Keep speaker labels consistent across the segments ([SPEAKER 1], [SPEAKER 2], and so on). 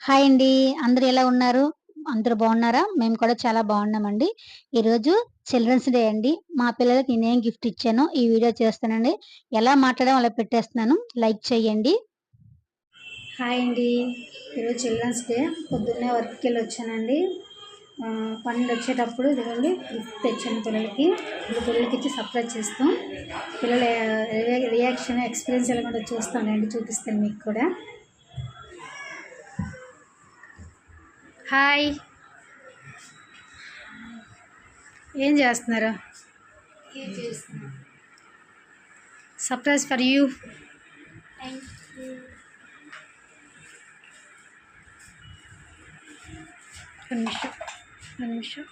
[SPEAKER 1] Hi అండి. అందరూ ఎలా ఉన్నారు? అందరూ బాగున్నారా? మేము కూడా చాలా బాగున్నామండి. ఈరోజు చిల్డ్రన్స్ డే అండి. మా పిల్లలకి నేనేం గిఫ్ట్ ఇచ్చానో ఈ వీడియో చేస్తానండి. ఎలా మాట్లాడామో అలా పెట్టేస్తున్నాను. లైక్ చేయండి. హాయ్ అండి. ఈరోజు చిల్డ్రన్స్ డే. పొద్దున్నే వర్క్‌కెళ్ళి వచ్చానండి. 12 వచ్చేటప్పుడు ఇదిగోండి గిఫ్ట్ తెచ్చాను పిల్లలకి. ఇప్పుడు పిల్లలకి ఇచ్చి సర్ప్రైజ్ చేస్తాం. పిల్లల రియాక్షన్, ఎక్స్‌పీరియన్స్ ఎలా ఉంటదో చూస్తానండి. చూపిస్తాను మీకు కూడా. హాయ్. ఏం చేస్తున్నారు? Surprise for you. నిమిషం.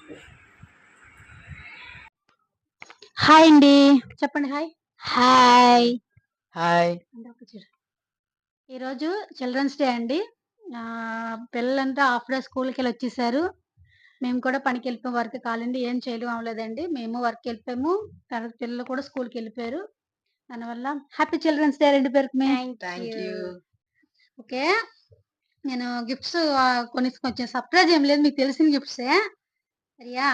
[SPEAKER 1] హాయ్ అండి. చెప్పండి హాయ్. హాయ్.
[SPEAKER 2] హాయ్.
[SPEAKER 1] ఈరోజు చిల్డ్రన్స్ డే అండి. పిల్లలంతా హాఫ్ డే స్కూల్‌కెళ్ళి వచ్చేసారు. మేము కూడా పనికెళ్ళిపోయాం. వర్క్ కాలేదండి. ఏం చేయడం అవ్వలేదండి. మేము వర్క్‌కెళ్ళిపోయాము. తర్వాత పిల్లలు కూడా స్కూల్‌కెళ్ళిపోయారు. దానివల్ల హ్యాపీ చిల్డ్రన్స్ డే 2 పేరుకుమి.
[SPEAKER 2] Thank you.
[SPEAKER 1] ఓకే. నేను గిఫ్ట్స్ కొనేసుకొచ్చాను. సర్ప్రైజ్ ఏం లేదు. మీకు తెలిసిన గిఫ్ట్సే. సరియా?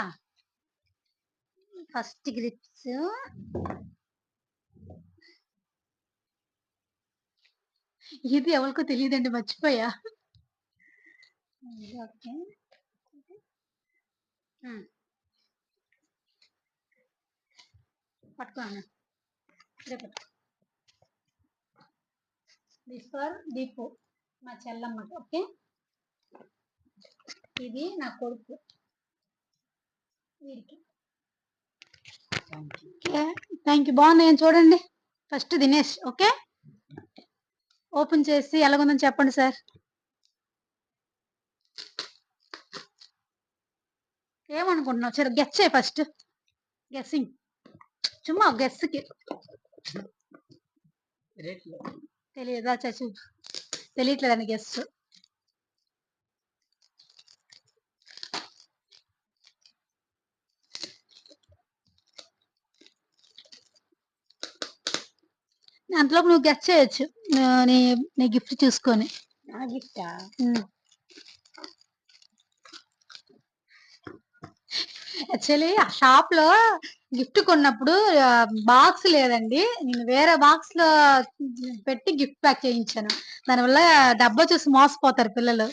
[SPEAKER 1] ఫస్ట్ గిఫ్ట్స్ ఇది ఎవరికో తెలీదండి. మర్చిపోయా. ఓకే. హ్మ్. పట్టుకో అన్న. ఇదే పట్టుకో. This for Deepu. మా చెల్లమ్మకి. ఓకే. ఇది నా కొడుకు. వీడికి. ఓకే. Thank you. బాగున్నాయని చూడండి. ఫస్ట్ దినేష్. ఓకే. ఓపెన్ చేసి ఎలాగుందని చెప్పండి సార్. ఏమనుకుంటున్నావు? సరే గెస్ చేయి ఫస్ట్. గెస్సింగ్. చుమ్మా గెస్‌కి. తెలియదా? చచ్చు. తెలియట్లేదండి గెస్. అంతలోపు నువ్వు గెస్ చేయొచ్చు. నీ నీ గిఫ్ట్ చూసుకొని.
[SPEAKER 2] నా గిఫ్టా?
[SPEAKER 1] యాక్చువల్లీ ఆ షాప్‌లో గిఫ్ట్ కొన్నప్పుడు బాక్స్ లేదండి. నేను వేరే బాక్స్‌లో పెట్టి గిఫ్ట్ ప్యాక్ చేయించాను. దానివల్ల డబ్బా చూసి మోసపోతారు పిల్లలు.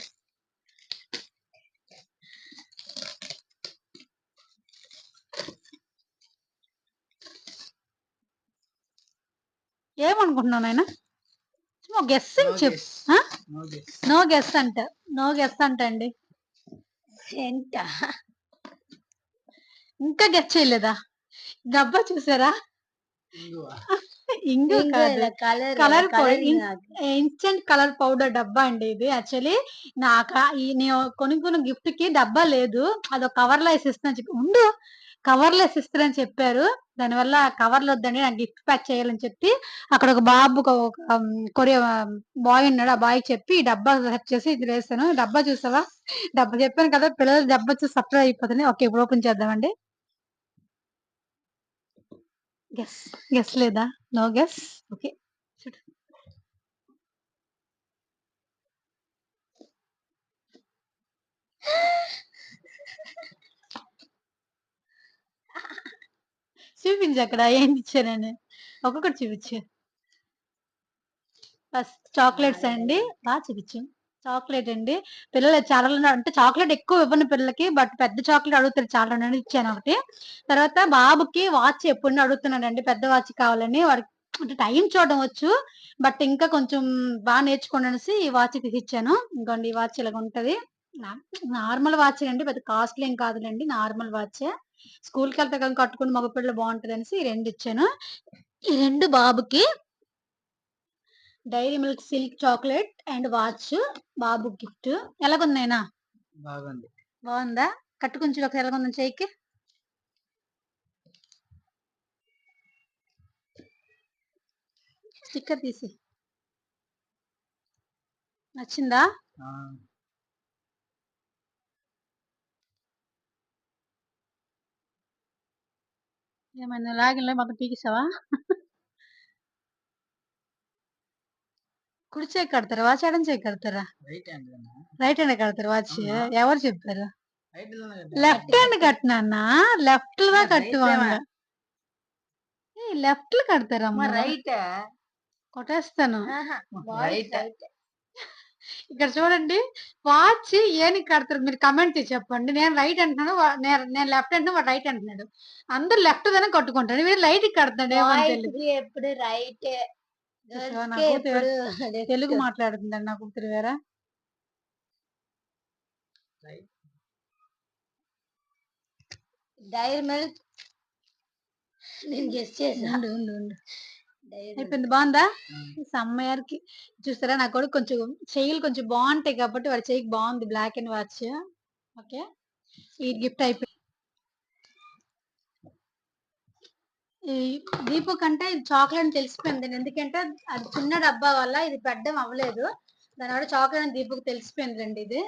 [SPEAKER 1] ఏమనుకుంటున్నావు నాయనా? సుమ్మ గెస్సింగ్ చెప్పు. ఆ? నో గెస్ అంట. నో గెస్ అంట అండి.
[SPEAKER 2] సెంటా?
[SPEAKER 1] ఇంకా గెస్ చేయలేదా? డబ్బా చూసారా? ఇంగు కాదు. కలర్ ఇన్‌స్టంట్ కలర్ పౌడర్ డబ్బా అండి ఇది. యాక్చువల్లీ నేను కొనుక్కున్న గిఫ్ట్‌కి డబ్బా లేదు. అదొక కవర్‌లో ఏసి ఇస్తానని చెప్పి ఉండు. కవర్‌లో ఏసి ఇస్తానని చెప్పారు. దానివల్ల కవర్‌లో వద్దండి. నాకు గిఫ్ట్ ప్యాక్ చేయాలని చెప్పి అక్కడ ఒక బాబుకి ఒక కొరియా బాయ్ ఉన్నాడు. ఆ బాయ్‌కి చెప్పి ఈ డబ్బా సెట్ చేసి ఇందులో ఏసాను. డబ్బా చూసావా? డబ్బా చెప్పాను కదా! పిల్లలు డబ్బా చూసి సర్ప్రైజ్ అయిపోతుంది. ఓకే. ఇప్పుడు ఓపెన్ చేద్దామండి. గెస్. గెస్ లేదా? No guess. ఓకే. చూడు. చూపించక్కడ ఏంటిచ్చానని. ఒక్కొక్కటి చూపించు. ఫస్ట్ చాక్లెట్స్ అండి. చూపించు. చాక్లెట్ అండి. పిల్లలు చాలా అంటే చాక్లెట్ ఎక్కువ ఇవ్వను పిల్లలకి. బట్ పెద్ద చాక్లెట్ అడుగుతారు చాలానని ఇచ్చాను ఒకటి. తర్వాత బాబుకి వాచ్ ఎప్పటినుండో అడుగుతున్నాడండి. పెద్ద వాచ్ కావాలని. వాడికి అంటే టైం చూడడం వచ్చు. బట్ ఇంకా కొంచెం నేర్చుకోండి అనేసి ఈ వాచ్ తీసిచ్చాను. ఇంగోండి ఈ వాచ్ ఇలాగుంటది. నా నార్మల్ వాచే అండి. పెద్ద కాస్ట్‌లీ ఏం కాదులెండి. నార్మల్ వాచే. స్కూల్‌కెళ్తే గనుక కట్టుకొని మగపిల్లలు బావుంటదనేసి ఈ 2 ఇచ్చాను. ఈ 2 బాబుకి Dairy Milk Silk chocolate and watch బాబుకి గిఫ్ట్. ఎలాగుంది నాయనా?
[SPEAKER 2] బాగుంది.
[SPEAKER 1] బావుందా? కట్టుకొని చూడు ఒకసారి ఎలాగుందని చెయ్యికి. స్టిక్కర్ తీసి. నచ్చిందా?
[SPEAKER 2] ఆ!
[SPEAKER 1] ఏమైనా లాగిన్‌లో మొత్తం పీకేసావా? కుడి చేయి కడతారా వాచ్, ఎడం చేయి కడతారా?
[SPEAKER 2] రైట్ హ్యాండ్
[SPEAKER 1] రైట్ హ్యాండ్ కడతారు వాచ్.
[SPEAKER 2] అవునా?
[SPEAKER 1] ఎవరు చెప్పారు?
[SPEAKER 2] రైట్
[SPEAKER 1] లెఫ్ట్ హ్యాండ్ కట్టినా, లెఫ్ట్ దా కట్టువాంగ. లెఫ్ట్ లో కడతారమ్మా.
[SPEAKER 2] రైట్
[SPEAKER 1] కొట్టేస్తాను.
[SPEAKER 2] రైట్
[SPEAKER 1] ఇక్కడ చూడండి, వాచ్ ఏనికి కడతారు మీరు కమెంట్ చేసి చెప్పండి. నేను రైట్ అంటున్నాను, నేను లెఫ్ట్ అంటున్నా, వాడు రైట్ అంటున్నాడు. అందరు లెఫ్ట్ దానే కట్టుకుంటాడు, వీడు రైట్ కడతాడు. ఏమని తెలియదు.
[SPEAKER 2] ఎప్పుడు రైట్
[SPEAKER 1] తెలుగు మాట్లాడుతుందండి నా కూతురు వేరే.
[SPEAKER 2] డైరీ మిల్క్ నేను గెస్ చేసా.
[SPEAKER 1] అయిపోయింది. బాగుందా? సమ్మర్కి చూస్తారా, నా కూడా కొంచెం చెయ్యిలు కొంచెం బాగుంటాయి కాబట్టి వాడి చెయ్యికి బాగుంది బ్లాక్ అండ్ వాచ్. ఓకే, ఈ గిఫ్ట్ అయిపోయింది. ఈ దీపు కంటే ఇది చాక్లెట్ అని తెలిసిపోయింది, ఎందుకంటే అది చిన్న డబ్బా వల్ల ఇది పెట్టడం అవ్వలేదు. దానివల్ల చాక్లెట్ అని దీపుకు తెలిసిపోయింది రండి ఇది.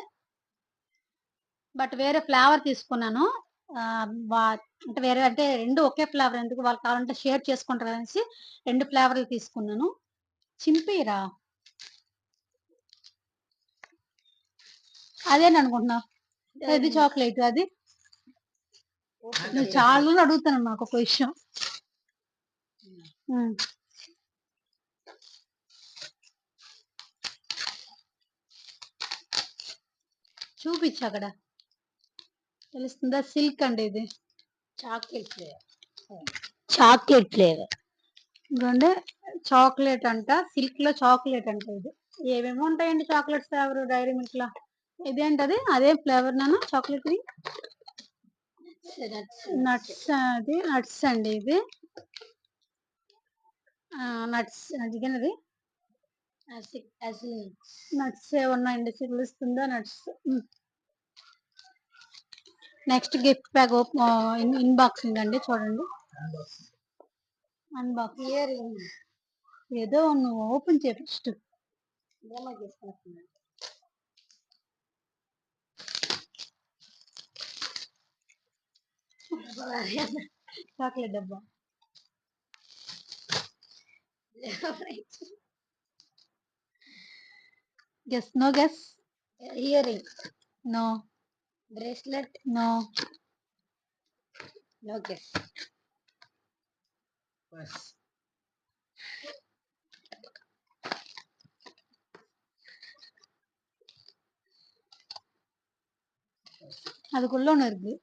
[SPEAKER 1] బట్ వేరే ఫ్లేవర్ తీసుకున్నాను. అంటే వేరే అంటే రెండు ఒకే ఫ్లేవర్, ఎందుకు వాళ్ళు కావాలంటే షేర్ చేసుకుంటారు అనేసి రెండు ఫ్లేవర్లు తీసుకున్నాను. చింపిరా అదేననుకుంటున్నా, ఇది చాక్లెట్ అది. నువ్వు చాలా అడుగుతాను నాకు ఒక విషయం. చూపించు అక్కడ, తెలుస్తుందా? సిల్క్ అండి ఇది, చాక్లెట్ ఫ్లేవర్.
[SPEAKER 2] చాక్లెట్ ఫ్లేవర్
[SPEAKER 1] ఎందుకంటే చాక్లెట్ అంట, సిల్క్ లో చాక్లెట్ అంట. ఇది ఏమేమో ఉంటాయండి చాక్లెట్ ఫ్లేవర్ డైరీ మిల్క్ లో. ఇదేంటది? అదే ఫ్లేవర్ నాను చాక్లెట్ నట్స్. అది నట్స్ అండి ఇది. నట్స్ అదిగనది నట్స్ ఏమున్నాయండి తెలుస్తుందా? Nuts. Next gift bag unboxing అండి, చూడండి. అన్బాక్స్ ఏదో నువ్వు ఓపెన్ చేయ ఫస్ట్. చాక్లెట్ డబ్బా. Guess. No guess.
[SPEAKER 2] Earring
[SPEAKER 1] no.
[SPEAKER 2] Bracelet
[SPEAKER 1] no.
[SPEAKER 2] No guess.
[SPEAKER 1] அதுக்குள்ள ஒண்ணு இருக்கு.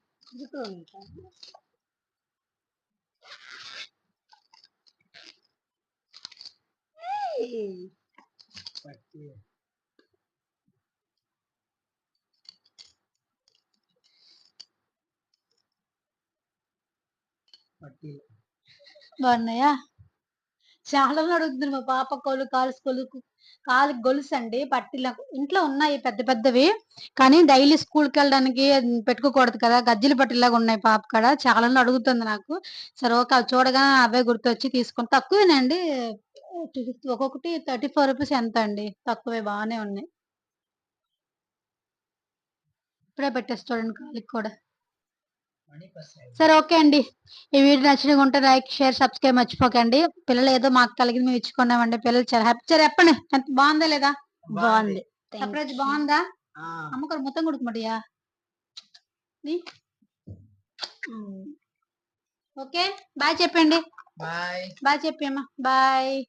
[SPEAKER 1] బాగున్నాయా? చాలా అడుగుతున్నారు. మా పాప కాలు గొలుసు అండి, పట్టీలకు ఇంట్లో ఉన్నాయి పెద్ద పెద్దవి, కానీ డైలీ స్కూల్కి వెళ్ళడానికి పెట్టుకోకూడదు కదా, గజ్జల పట్టిలాగా ఉన్నాయి పాప కాడ. చాలా అడుగుతుంది నాకు. సరే ఓకే, అవి చూడగానే అవే గుర్తొచ్చి తీసుకుని. తక్కువేనండి, ఒక్కొక్కటి 34 రూపీస్ ఎంత అండి, తక్కువే, బాగానే ఉన్నాయి. ఇప్పుడే పెట్టేసి చూడండి కాలికి కూడా. సరే ఓకే అండి, ఈ వీడియో నచ్చినగా ఉంటే లైక్ షేర్ సబ్స్క్రైబ్ మర్చిపోకండి. పిల్లలు ఏదో మాకు కలిగింది మేము ఇచ్చుకున్నామండి. పిల్లలు చాలా హ్యాపీ. సరే చెప్పండి, ఎంత బాగుందా లేదా?
[SPEAKER 2] బాగుంది.
[SPEAKER 1] సర్ప్రైజ్ బాగుందా? అమ్మకు మొత్తం కొడుకుమడియా. ఓకే బాయ్ చెప్పండి. బాయ్ చెప్పమ్మా. బాయ్.